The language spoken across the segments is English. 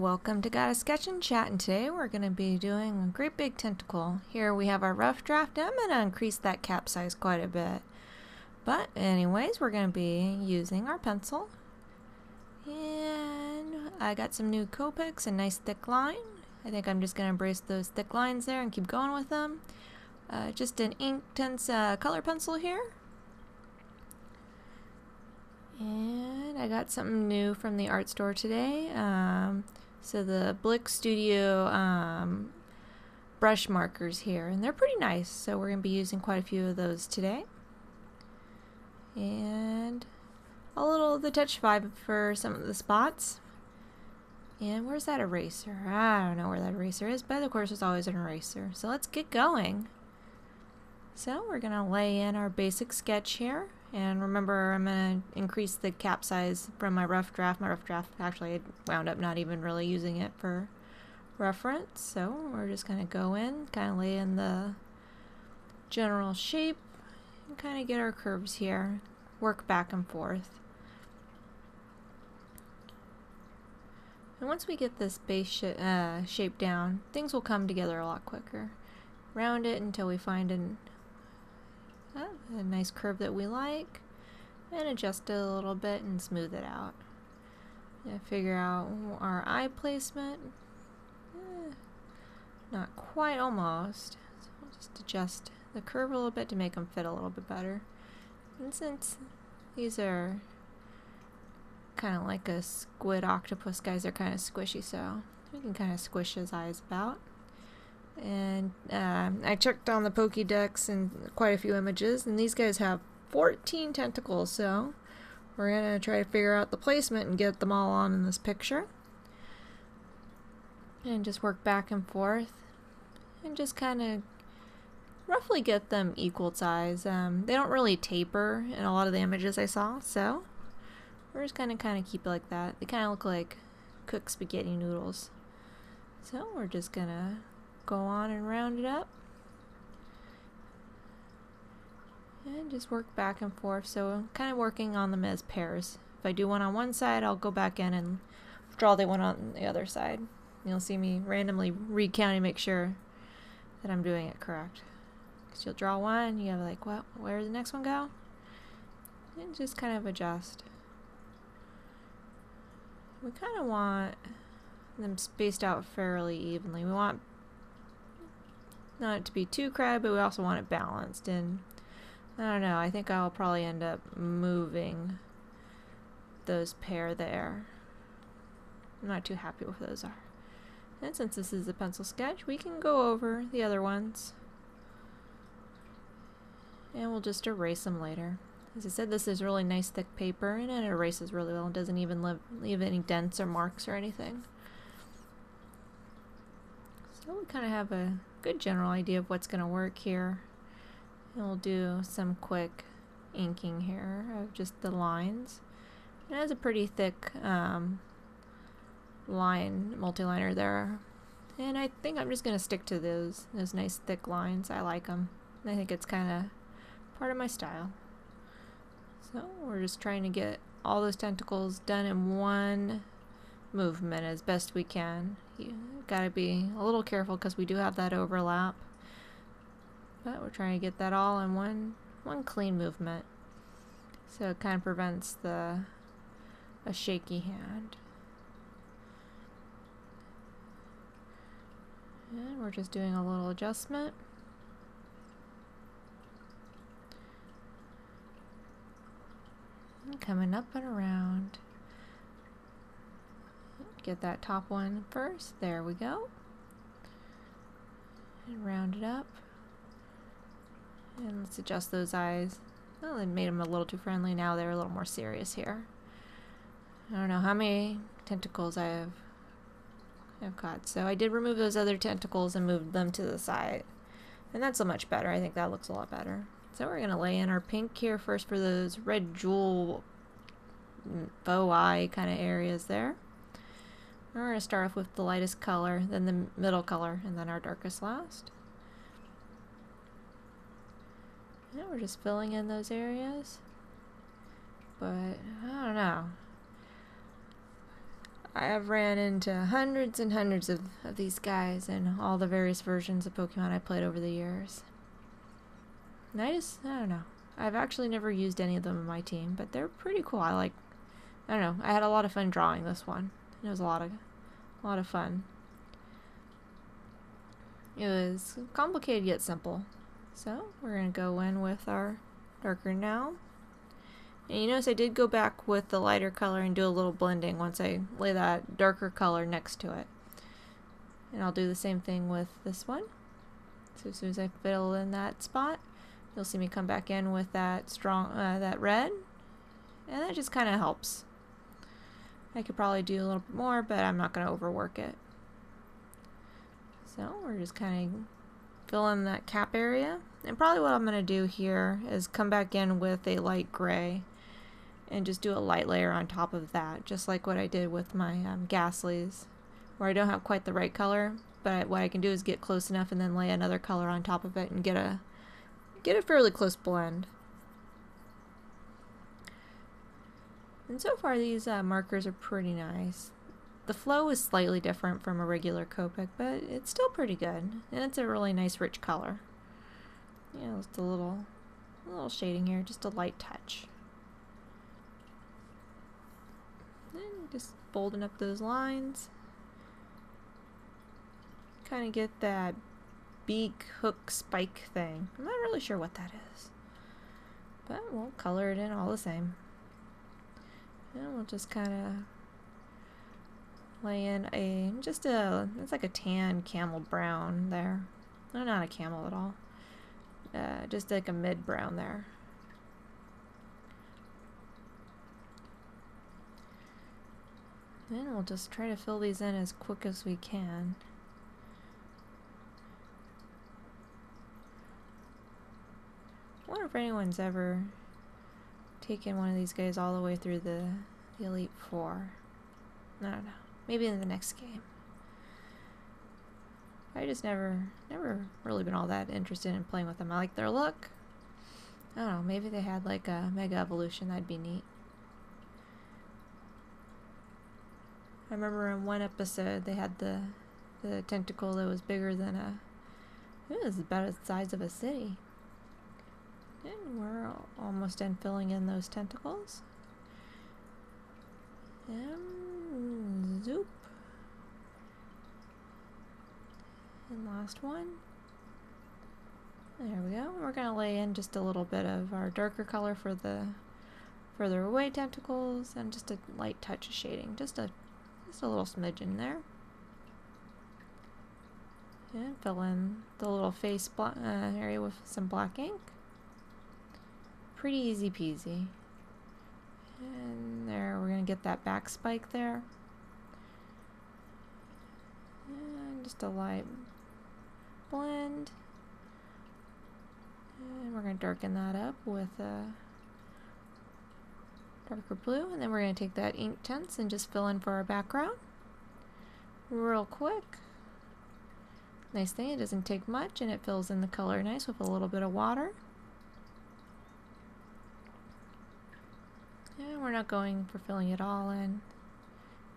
welcome to Got a Sketch and Chat, and today we're going to be doing a great big tentacle. Here we have our rough draft, and I'm going to increase that cap size quite a bit. But anyways, we're going to be using our pencil. And I got some new Copics, a nice thick line. I think I'm just going to embrace those thick lines there and keep going with them. Just an Inktense color pencil here. And I got something new from the art store today. So the Blick Studio brush markers here, and they're pretty nice. So we're going to be using quite a few of those today. And a little of the Touchfive for some of the spots. And where's that eraser? I don't know where that eraser is, but of course there's always an eraser. So let's get going. So we're going to lay in our basic sketch here. And remember, I'm going to increase the cap size from my rough draft. My rough draft, actually, I wound up not even really using it for reference. So we're just going to go in, kind of lay in the general shape, and kind of get our curves here. Work back and forth. And once we get this base shape down, things will come together a lot quicker. Round it until we find a nice curve that we like, and adjust it a little bit and smooth it out. Figure out our eye placement. Not quite, almost. So we'll just adjust the curve a little bit to make them fit a little bit better. And since these are kind of like a squid octopus guys, they're kind of squishy, so we can kind of squish his eyes about. And I checked on the Pokédex and quite a few images, and these guys have 14 tentacles, so we're going to try to figure out the placement and get them all on in this picture. And just work back and forth and just kind of roughly get them equal size. They don't really taper in a lot of the images I saw, so we're just going to kind of keep it like that. They kind of look like cooked spaghetti noodles. So we're just going to go on and round it up and just work back and forth. So I'm kind of working on them as pairs. If I do one on one side, I'll go back in and draw the one on the other side. You'll see me randomly recounting, make sure that I'm doing it correct. Because you'll draw one, you have like, well, where does the next one go? And just kind of adjust. We kind of want them spaced out fairly evenly. We want not it to be too crowded, but we also want it balanced. And I don't know, I think I'll probably end up moving those pair there. I'm not too happy with those are. And since this is a pencil sketch, we can go over the other ones. And we'll just erase them later. As I said, this is really nice thick paper, and it erases really well. It doesn't even leave any dents or marks or anything. So we kind of have a good general idea of what's going to work here. And we'll do some quick inking here of just the lines. It has a pretty thick multi-liner there. And I think I'm just going to stick to those nice thick lines. I like them. And I think it's kind of part of my style. So we're just trying to get all those tentacles done in one movement as best we can. You gotta be a little careful because we do have that overlap, but we're trying to get that all in one clean movement, so it kind of prevents a shaky hand. And we're just doing a little adjustment. And coming up and around. Get that top one first. There we go. And round it up. And let's adjust those eyes. Well, I made them a little too friendly. Now they're a little more serious here. I don't know how many tentacles I've got. So I did remove those other tentacles and moved them to the side. And that's so much better. I think that looks a lot better. So we're going to lay in our pink here first for those red jewel bow eye kind of areas there. We're going to start off with the lightest color, then the middle color, and then our darkest last. And we're just filling in those areas. But I don't know. I have ran into hundreds and hundreds of these guys in all the various versions of Pokemon I played over the years. And I don't know. I've actually never used any of them in my team, but they're pretty cool. I don't know. I had a lot of fun drawing this one. It was a lot of fun. It was complicated yet simple. So we're gonna go in with our darker now. And you notice I did go back with the lighter color and do a little blending once I lay that darker color next to it. And I'll do the same thing with this one. So as soon as I fill in that spot, you'll see me come back in with that strong, that red. And that just kind of helps. I could probably do a little bit more, but I'm not going to overwork it. So we're just kind of filling that cap area. And probably what I'm going to do here is come back in with a light gray and just do a light layer on top of that, just like what I did with my Ghastlies, where I don't have quite the right color, but what I can do is get close enough and then lay another color on top of it and get a fairly close blend. And so far these markers are pretty nice. The flow is slightly different from a regular Copic, but it's still pretty good, and it's a really nice rich color. Yeah, just a little shading here, just a light touch. And just bolden up those lines. Kind of get that beak, hook, spike thing. I'm not really sure what that is, but we'll color it in all the same. And we'll just kind of lay in it's like a tan camel brown there. No, not a camel at all. Just like a mid brown there. Then we'll just try to fill these in as quick as we can. I wonder if anyone's ever taken one of these guys all the way through the Elite Four. I don't know. Maybe in the next game. I just never really been all that interested in playing with them. I like their look. I don't know, maybe they had like a Mega Evolution, that'd be neat. I remember in one episode they had the tentacle that was bigger than it was about the size of a city. And we're almost done filling in those tentacles. And zoop. And last one. There we go. We're going to lay in just a little bit of our darker color for the further away tentacles and just a light touch of shading. Just a little smidgen there. And fill in the little face area with some black ink. Pretty easy peasy. And there, we're going to get that back spike there. And just a light blend. And we're going to darken that up with a darker blue. And then we're going to take that Inktense and just fill in for our background. Real quick. Nice thing, it doesn't take much and it fills in the color nice with a little bit of water. And we're not going for filling it all in,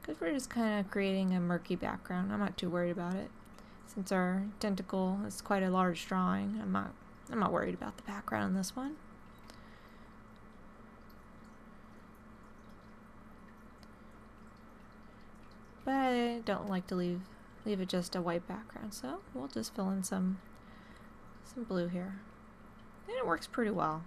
because we're just kind of creating a murky background. I'm not too worried about it. Since our tentacle is quite a large drawing, I'm not worried about the background in this one. But I don't like to leave it just a white background, so we'll just fill in some blue here. And it works pretty well.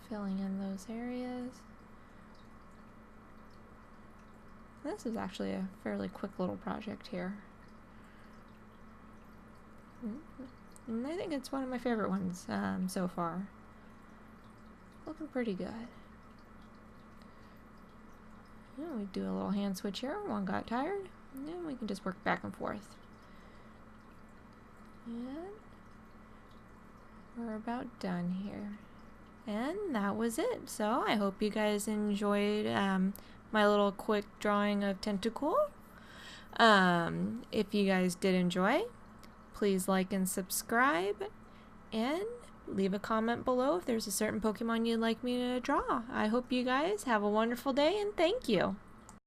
Filling in those areas. This is actually a fairly quick little project here. And I think it's one of my favorite ones so far. Looking pretty good. Yeah, we do a little hand switch here. One got tired. And then we can just work back and forth. And we're about done here. And that was it. So I hope you guys enjoyed my little quick drawing of Tentacruel. If you guys did enjoy, please like and subscribe. And leave a comment below if there's a certain Pokemon you'd like me to draw. I hope you guys have a wonderful day, and thank you.